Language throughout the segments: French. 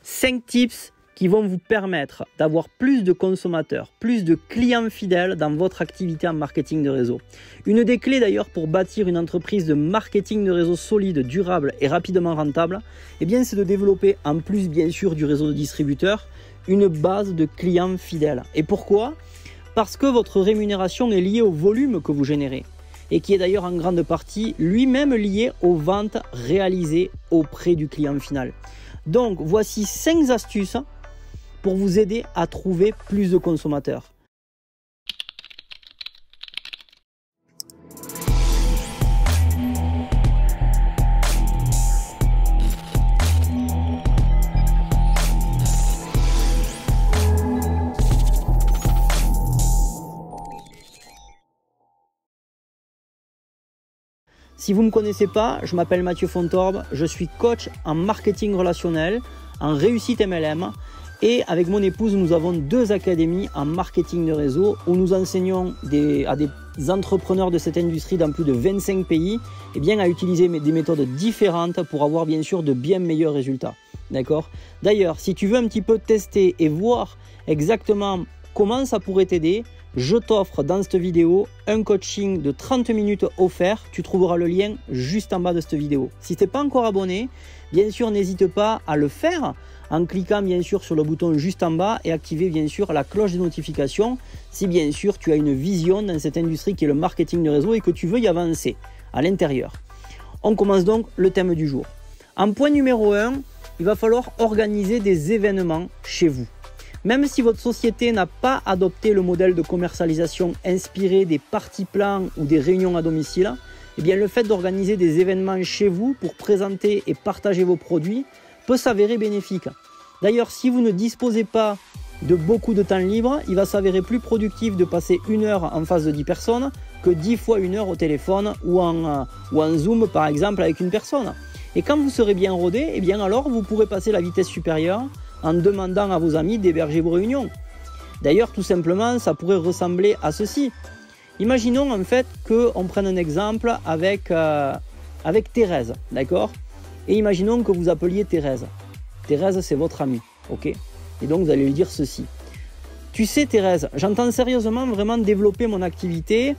5 tips qui vont vous permettre d'avoir plus de consommateurs, plus de clients fidèles dans votre activité en marketing de réseau. Une des clés d'ailleurs pour bâtir une entreprise de marketing de réseau solide, durable et rapidement rentable, eh bien c'est de développer, en plus bien sûr du réseau de distributeurs, une base de clients fidèles. Et pourquoi? Parce que votre rémunération est liée au volume que vous générez et qui est d'ailleurs en grande partie lui-même lié aux ventes réalisées auprès du client final. Donc voici 5 astuces pour vous aider à trouver plus de consommateurs. Si vous ne me connaissez pas, je m'appelle Mathieu Fontorbe, je suis coach en marketing relationnel, en réussite MLM et avec mon épouse, nous avons 2 académies en marketing de réseau où nous enseignons à des entrepreneurs de cette industrie dans plus de 25 pays et bien à utiliser des méthodes différentes pour avoir bien sûr de bien meilleurs résultats. D'accord? D'ailleurs, si tu veux un petit peu tester et voir exactement comment ça pourrait t'aider, je t'offre dans cette vidéo un coaching de 30 minutes offert. Tu trouveras le lien juste en bas de cette vidéo. Si tu n'es pas encore abonné, bien sûr, n'hésite pas à le faire en cliquant bien sûr sur le bouton juste en bas et activer bien sûr la cloche de notification si bien sûr tu as une vision dans cette industrie qui est le marketing de réseau et que tu veux y avancer à l'intérieur. On commence donc le thème du jour. En point numéro 1, il va falloir organiser des événements chez vous. Même si votre société n'a pas adopté le modèle de commercialisation inspiré des parties plans ou des réunions à domicile, eh bien le fait d'organiser des événements chez vous pour présenter et partager vos produits peut s'avérer bénéfique. D'ailleurs, si vous ne disposez pas de beaucoup de temps libre, il va s'avérer plus productif de passer 1 heure en face de 10 personnes que 10 fois 1 heure au téléphone ou en Zoom par exemple avec une personne. Et quand vous serez bien rodé, eh bien alors vous pourrez passer la vitesse supérieure en demandant à vos amis d'héberger vos réunions. D'ailleurs, tout simplement, ça pourrait ressembler à ceci. Imaginons en fait qu'on prenne un exemple avec Thérèse, d'accord? Et imaginons que vous appeliez Thérèse. Thérèse, c'est votre amie, ok? Et donc, vous allez lui dire ceci. Tu sais, Thérèse, j'entends sérieusement vraiment développer mon activité,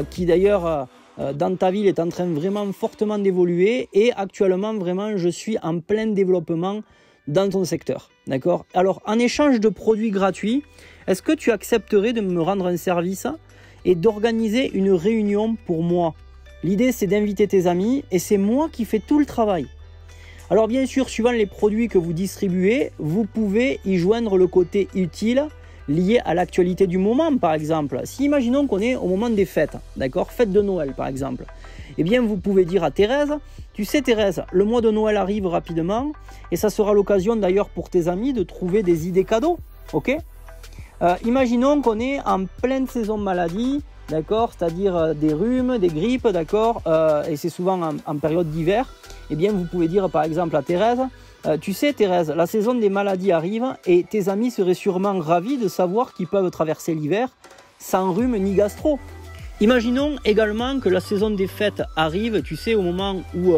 qui d'ailleurs, dans ta ville, est en train vraiment fortement d'évoluer. Et actuellement, vraiment, je suis en plein développement dans ton secteur, d'accord? Alors, en échange de produits gratuits, est-ce que tu accepterais de me rendre un service et d'organiser une réunion pour moi? L'idée, c'est d'inviter tes amis et c'est moi qui fais tout le travail. Alors, bien sûr, suivant les produits que vous distribuez, vous pouvez y joindre le côté utile lié à l'actualité du moment, par exemple. Si imaginons qu'on est au moment des fêtes, d'accord? Fête de Noël, par exemple. Eh bien, vous pouvez dire à Thérèse, tu sais Thérèse, le mois de Noël arrive rapidement et ça sera l'occasion d'ailleurs pour tes amis de trouver des idées cadeaux, ok? Imaginons qu'on est en pleine saison de maladie, d'accord? C'est-à-dire des rhumes, des grippes, d'accord? Et c'est souvent en période d'hiver. Eh bien, vous pouvez dire par exemple à Thérèse, tu sais Thérèse, la saison des maladies arrive et tes amis seraient sûrement ravis de savoir qu'ils peuvent traverser l'hiver sans rhume ni gastro. Imaginons également que la saison des fêtes arrive, tu sais, au moment où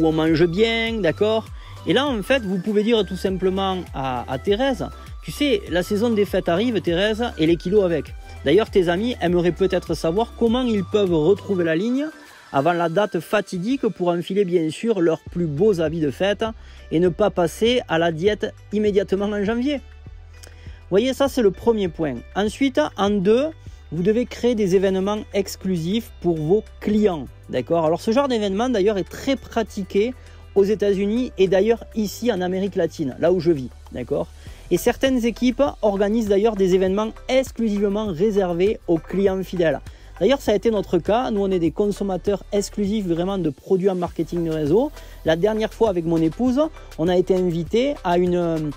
on mange bien, d'accord? Et là, en fait, vous pouvez dire tout simplement à Thérèse, tu sais, la saison des fêtes arrive, Thérèse, et les kilos avec. D'ailleurs, tes amis aimeraient peut-être savoir comment ils peuvent retrouver la ligne avant la date fatidique pour enfiler bien sûr leurs plus beaux habits de fête et ne pas passer à la diète immédiatement en janvier. Vous voyez, ça c'est le premier point. Ensuite, en 2, vous devez créer des événements exclusifs pour vos clients. D'accord? Alors ce genre d'événement d'ailleurs est très pratiqué aux États-Unis et d'ailleurs ici en Amérique latine, là où je vis. D'accord? Et certaines équipes organisent d'ailleurs des événements exclusivement réservés aux clients fidèles. D'ailleurs, ça a été notre cas. Nous, on est des consommateurs exclusifs vraiment de produits en marketing de réseau. La dernière fois, avec mon épouse, on a été invité à une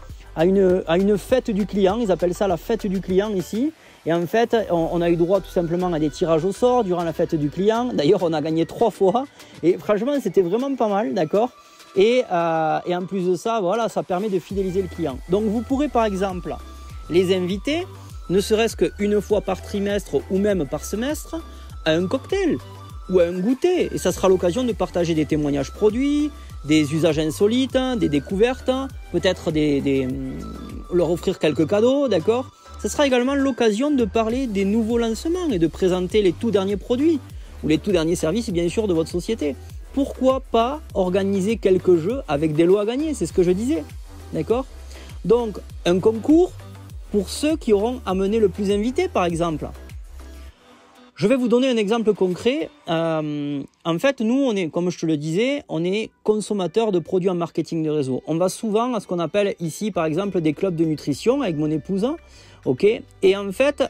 fête du client. Ils appellent ça la fête du client ici. Et en fait, on a eu droit tout simplement à des tirages au sort durant la fête du client. D'ailleurs, on a gagné 3 fois. Et franchement, c'était vraiment pas mal, d'accord? Et en plus de ça, voilà, ça permet de fidéliser le client. Donc, vous pourrez par exemple les inviter, ne serait-ce qu'une fois par trimestre ou même par semestre, à un cocktail ou à un goûter. Et ça sera l'occasion de partager des témoignages produits, des usages insolites, des découvertes, peut-être leur offrir quelques cadeaux, d'accord? Ce sera également l'occasion de parler des nouveaux lancements et de présenter les tout derniers produits ou les tout derniers services, bien sûr, de votre société. Pourquoi pas organiser quelques jeux avec des lots à gagner? C'est ce que je disais, d'accord? Donc, un concours pour ceux qui auront amené le plus d'invités, par exemple. Je vais vous donner un exemple concret. En fait, nous, comme je te le disais, on est consommateurs de produits en marketing de réseau. On va souvent à ce qu'on appelle ici, par exemple, des clubs de nutrition avec mon épouse. Ok. Et en fait,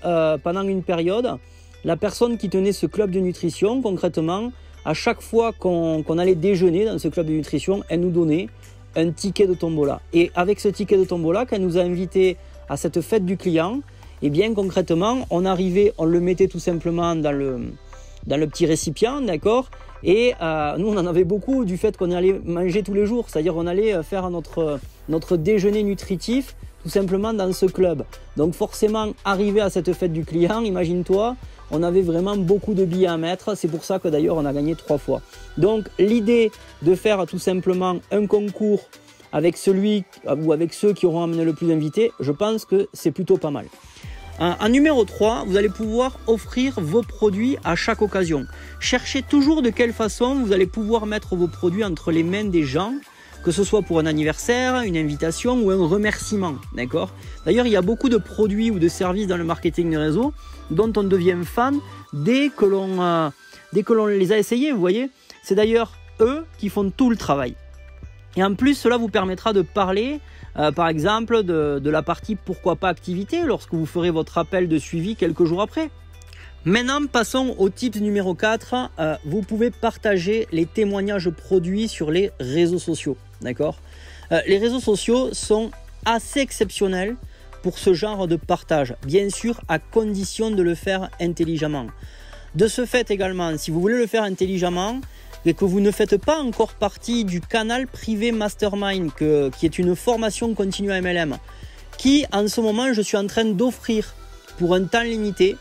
pendant une période, la personne qui tenait ce club de nutrition, concrètement, à chaque fois qu'on allait déjeuner dans ce club de nutrition, elle nous donnait un ticket de tombola. Et avec ce ticket de tombola, qu'elle nous a invités à cette fête du client, et bien concrètement, on le mettait tout simplement dans le petit récipient, d'accord? Et nous, on en avait beaucoup du fait qu'on allait manger tous les jours, c'est-à-dire on allait faire notre déjeuner nutritif tout simplement dans ce club. Donc forcément, arrivé à cette fête du client, imagine-toi, on avait vraiment beaucoup de billets à mettre. C'est pour ça que d'ailleurs, on a gagné 3 fois. Donc l'idée de faire tout simplement un concours avec celui ou avec ceux qui auront amené le plus d'invités, je pense que c'est plutôt pas mal. En numéro 3, vous allez pouvoir offrir vos produits à chaque occasion. Cherchez toujours de quelle façon vous allez pouvoir mettre vos produits entre les mains des gens, que ce soit pour un anniversaire, une invitation ou un remerciement, d'accord? D'ailleurs, il y a beaucoup de produits ou de services dans le marketing de réseau dont on devient fan dès que l'on les a essayés, vous voyez? C'est d'ailleurs eux qui font tout le travail. Et en plus, cela vous permettra de parler, par exemple, de la partie pourquoi pas activité lorsque vous ferez votre appel de suivi quelques jours après. Maintenant, passons au tips numéro 4. Vous pouvez partager les témoignages produits sur les réseaux sociaux. D'accord? Les réseaux sociaux sont assez exceptionnels pour ce genre de partage. Bien sûr, à condition de le faire intelligemment. De ce fait également, si vous voulez le faire intelligemment, et que vous ne faites pas encore partie du canal privé Mastermind, qui est une formation continue à MLM, qui en ce moment je suis en train d'offrir pour un temps limité,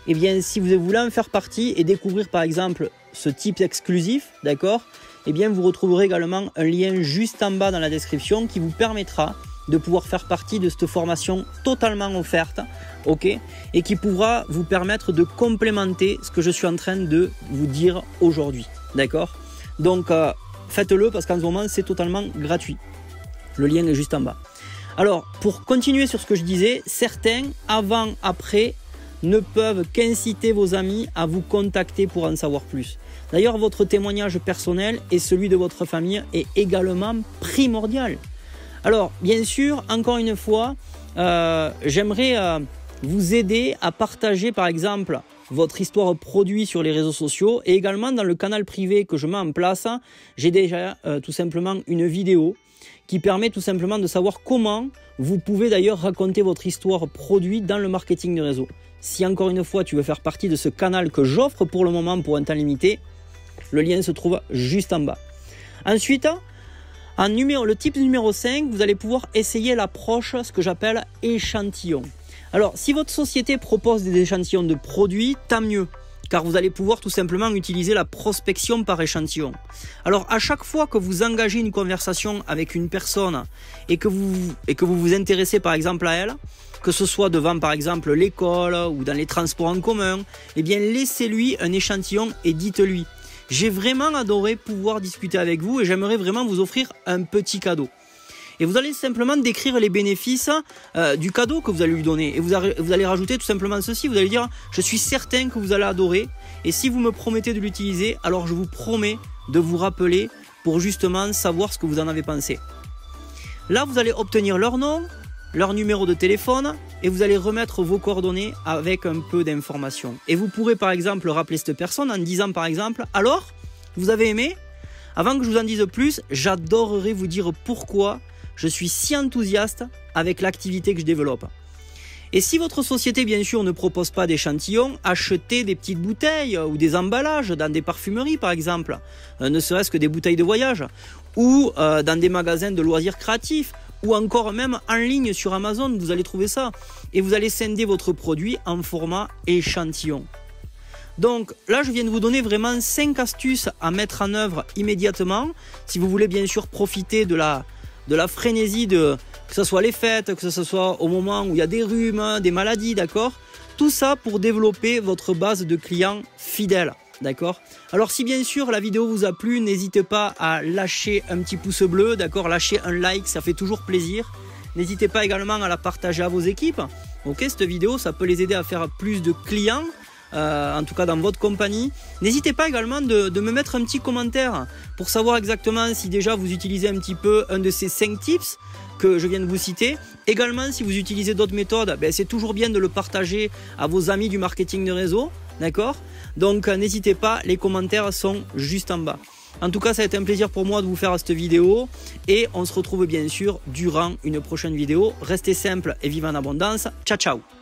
et bien si vous voulez en faire partie et découvrir par exemple ce type exclusif, d'accord, et bien vous retrouverez également un lien juste en bas dans la description qui vous permettra de pouvoir faire partie de cette formation totalement offerte, ok, et qui pourra vous permettre de complémenter ce que je suis en train de vous dire aujourd'hui. D'accord? Donc faites-le parce qu'en ce moment c'est totalement gratuit. Le lien est juste en bas. Alors pour continuer sur ce que je disais, certains avant, après ne peuvent qu'inciter vos amis à vous contacter pour en savoir plus. D'ailleurs votre témoignage personnel et celui de votre famille est également primordial. Alors bien sûr, encore une fois, j'aimerais vous aider à partager par exemple votre histoire produit sur les réseaux sociaux et également dans le canal privé que je mets en place, j'ai déjà tout simplement une vidéo qui permet tout simplement de savoir comment vous pouvez d'ailleurs raconter votre histoire produit dans le marketing de réseau. Si encore une fois tu veux faire partie de ce canal que j'offre pour le moment pour un temps limité, le lien se trouve juste en bas. Ensuite, le type numéro 5, vous allez pouvoir essayer l'approche, ce que j'appelle échantillon. Alors, si votre société propose des échantillons de produits, tant mieux, car vous allez pouvoir tout simplement utiliser la prospection par échantillon. Alors, à chaque fois que vous engagez une conversation avec une personne et que vous vous intéressez par exemple à elle, que ce soit devant par exemple l'école ou dans les transports en commun, eh bien laissez-lui un échantillon et dites-lui « J'ai vraiment adoré pouvoir discuter avec vous et j'aimerais vraiment vous offrir un petit cadeau ». Et vous allez simplement décrire les bénéfices du cadeau que vous allez lui donner. Et vous allez rajouter tout simplement ceci. Vous allez dire, je suis certain que vous allez adorer. Et si vous me promettez de l'utiliser, alors je vous promets de vous rappeler pour justement savoir ce que vous en avez pensé. Là, vous allez obtenir leur nom, leur numéro de téléphone et vous allez remettre vos coordonnées avec un peu d'informations. Et vous pourrez par exemple rappeler cette personne en disant par exemple, alors, vous avez aimé? Avant que je vous en dise plus, j'adorerais vous dire pourquoi je suis si enthousiaste avec l'activité que je développe. Et si votre société, bien sûr, ne propose pas d'échantillons, achetez des petites bouteilles ou des emballages dans des parfumeries, par exemple, ne serait-ce que des bouteilles de voyage, ou dans des magasins de loisirs créatifs, ou encore même en ligne sur Amazon, vous allez trouver ça. Et vous allez scinder votre produit en format échantillon. Donc là, je viens de vous donner vraiment 5 astuces à mettre en œuvre immédiatement. Si vous voulez bien sûr profiter de la frénésie, que ce soit les fêtes, que ce soit au moment où il y a des rhumes, des maladies, d'accord? Tout ça pour développer votre base de clients fidèles. D'accord. Alors si bien sûr la vidéo vous a plu, n'hésitez pas à lâcher un petit pouce bleu, d'accord, lâcher un like, ça fait toujours plaisir. N'hésitez pas également à la partager à vos équipes. Ok, cette vidéo, ça peut les aider à faire plus de clients, en tout cas dans votre compagnie. N'hésitez pas également de me mettre un petit commentaire pour savoir exactement si déjà vous utilisez un petit peu un de ces 5 tips que je viens de vous citer. Également, si vous utilisez d'autres méthodes, ben, c'est toujours bien de le partager à vos amis du marketing de réseau. D'accord? Donc n'hésitez pas, les commentaires sont juste en bas. En tout cas, ça a été un plaisir pour moi de vous faire cette vidéo et on se retrouve bien sûr durant une prochaine vidéo. Restez simple et vivez en abondance. Ciao, ciao!